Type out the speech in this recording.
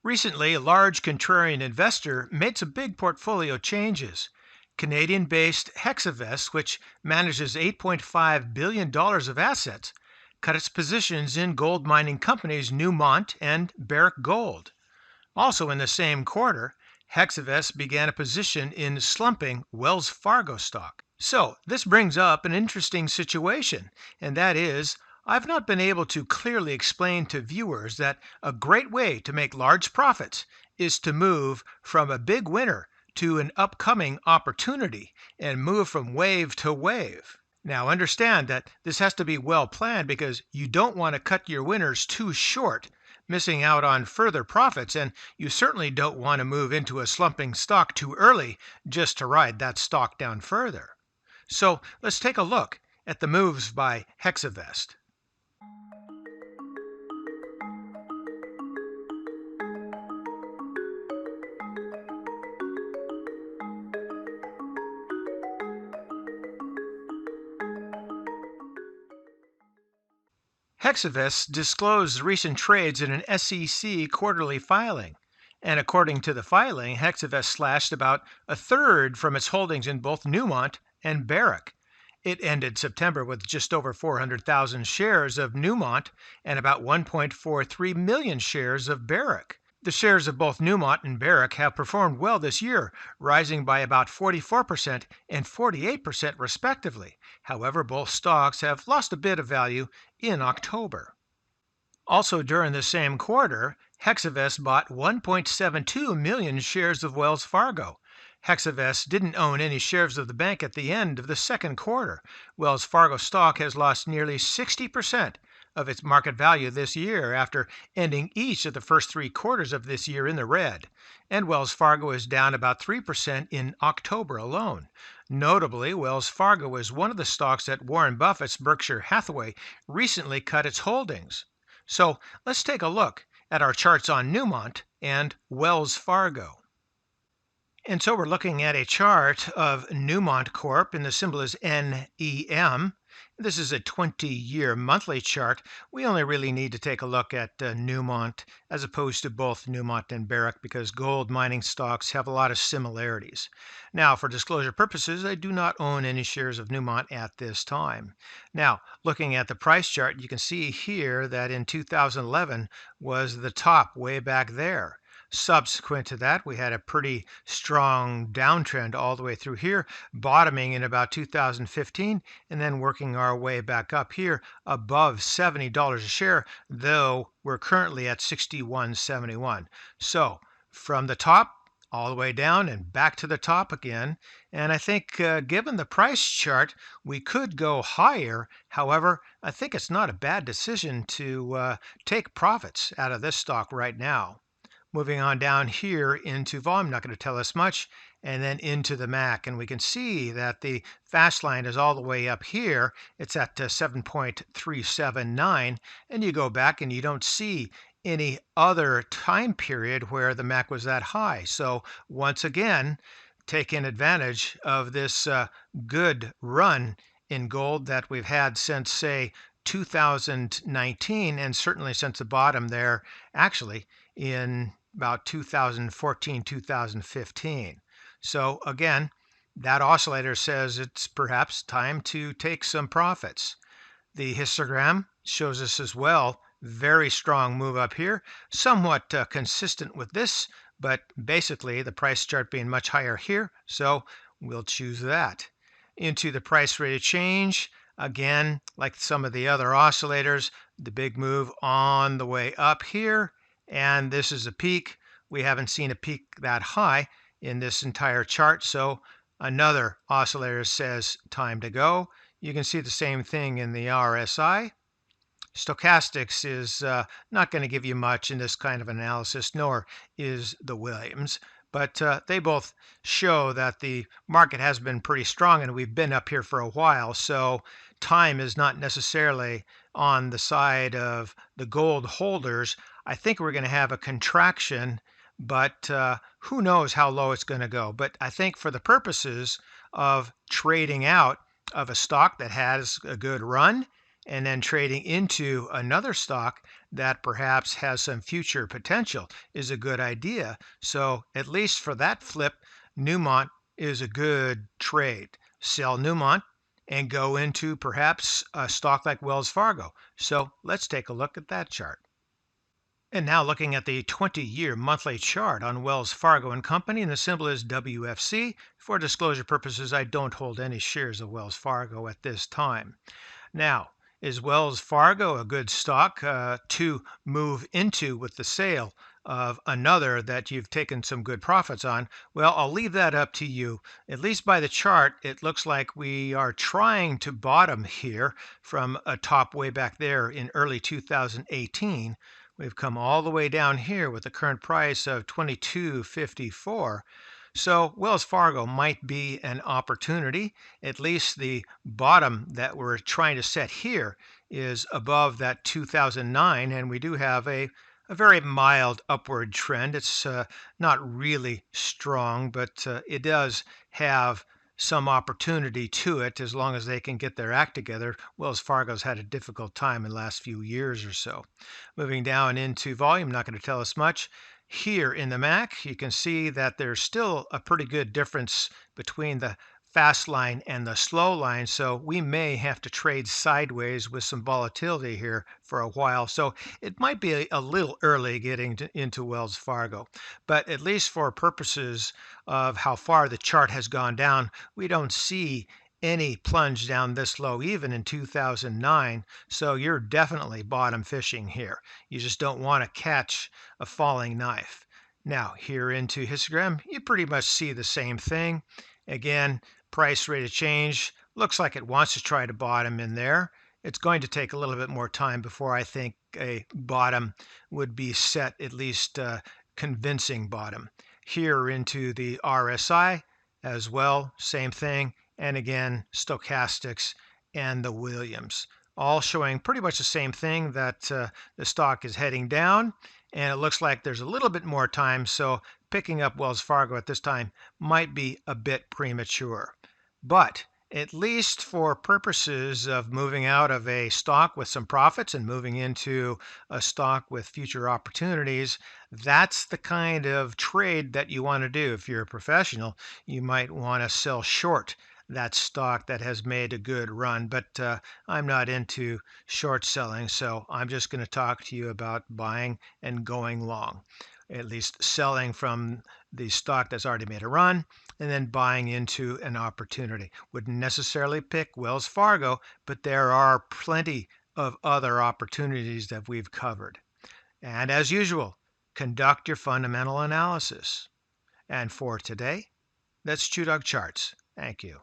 Recently, a large contrarian investor made some big portfolio changes. Canadian-based Hexavest, which manages $8.5 billion of assets, cut its positions in gold mining companies Newmont and Barrick Gold. Also in the same quarter, Hexavest began a position in slumping Wells Fargo stock. So this brings up an interesting situation, and that is, I've not been able to clearly explain to viewers that a great way to make large profits is to move from a big winner to an upcoming opportunity and move from wave to wave. Now understand that this has to be well planned because you don't want to cut your winners too short, missing out on further profits, and you certainly don't want to move into a slumping stock too early just to ride that stock down further. So let's take a look at the moves by Hexavest. Hexavest disclosed recent trades in an SEC quarterly filing, and according to the filing, Hexavest slashed about a third from its holdings in both Newmont and Barrick. It ended September with just over 400,000 shares of Newmont and about 1.43 million shares of Barrick. The shares of both Newmont and Barrick have performed well this year, rising by about 44% and 48% respectively. However, both stocks have lost a bit of value in October. Also during the same quarter, Hexavest bought 1.72 million shares of Wells Fargo. Hexavest didn't own any shares of the bank at the end of the second quarter. Wells Fargo stock has lost nearly 60% of its market value this year after ending each of the first 3 quarters of this year in the red. And Wells Fargo is down about 3% in October alone. Notably, Wells Fargo is one of the stocks that Warren Buffett's Berkshire Hathaway recently cut its holdings. So let's take a look at our charts on Newmont and Wells Fargo. And so we're looking at a chart of Newmont Corp, and the symbol is NEM. This is a 20-year monthly chart. We only really need to take a look at Newmont as opposed to both Newmont and Barrick because gold mining stocks have a lot of similarities. Now, for disclosure purposes, I do not own any shares of Newmont at this time. Now, looking at the price chart, you can see here that in 2011 was the top way back there. Subsequent to that, we had a pretty strong downtrend all the way through here, bottoming in about 2015 and then working our way back up here above $70 a share, though we're currently at $61.71. So from the top all the way down and back to the top again. And I think given the price chart, we could go higher. However, I think it's not a bad decision to take profits out of this stock right now. Moving on down here into volume, not going to tell us much, and then into the MAC. And we can see that the fast line is all the way up here. It's at 7.379. And you go back and you don't see any other time period where the MAC was that high. So once again, taking advantage of this good run in gold that we've had since, say, 2019, and certainly since the bottom there, actually, in about 2014, 2015. So again, that oscillator says it's perhaps time to take some profits. The histogram shows us as well, very strong move up here, somewhat consistent with this, but basically the price chart being much higher here, so we'll choose that. Into the price rate of change, again, like some of the other oscillators, the big move on the way up here, and this is a peak. We haven't seen a peak that high in this entire chart, so another oscillator says time to go. You can see the same thing in the RSI. Stochastics is not going to give you much in this kind of analysis, nor is the Williams, but they both show that the market has been pretty strong and we've been up here for a while, so time is not necessarily on the side of the gold holders. I think we're going to have a contraction, but who knows how low it's going to go. But I think for the purposes of trading out of a stock that has a good run and then trading into another stock that perhaps has some future potential is a good idea. So at least for that flip, Newmont is a good trade. Sell Newmont and go into perhaps a stock like Wells Fargo. So let's take a look at that chart. And now looking at the 20-year monthly chart on Wells Fargo and Company, and the symbol is WFC. For disclosure purposes, I don't hold any shares of Wells Fargo at this time. Now, is Wells Fargo a good stock to move into with the sale of another that you've taken some good profits on? Well, I'll leave that up to you. At least by the chart, it looks like we are trying to bottom here from a top way back there in early 2018. We've come all the way down here with the current price of 22.54. So Wells Fargo might be an opportunity. At least the bottom that we're trying to set here is above that 2009, and we do have a very mild upward trend. It's not really strong, but it does have some opportunity to it as long as they can get their act together. Wells Fargo's had a difficult time in the last few years or so. Moving down into volume, not going to tell us much. Here in the MAC, you can see that there's still a pretty good difference between the fast line and the slow line, so we may have to trade sideways with some volatility here for a while. So it might be a little early getting into Wells Fargo, but at least for purposes of how far the chart has gone down, we don't see any plunge down this low even in 2009. So you're definitely bottom fishing here. You just don't want to catch a falling knife. Now here into histogram, you pretty much see the same thing. Again, price rate of change looks like it wants to try to bottom in there. It's going to take a little bit more time before I think a bottom would be set, at least convincing bottom. Here into the RSI as well, same thing. And again, stochastics and the Williams, all showing pretty much the same thing, that the stock is heading down, and it looks like there's a little bit more time, so picking up Wells Fargo at this time might be a bit premature. But at least for purposes of moving out of a stock with some profits and moving into a stock with future opportunities, that's the kind of trade that you want to do. If you're a professional, you might want to sell short that stock that has made a good run. But I'm not into short selling, so I'm just going to talk to you about buying and going long, at least selling from the stock that's already made a run and then buying into an opportunity. Wouldn't necessarily pick Wells Fargo, but there are plenty of other opportunities that we've covered. And as usual, conduct your fundamental analysis. And for today, that's ChewDog Charts. Thank you.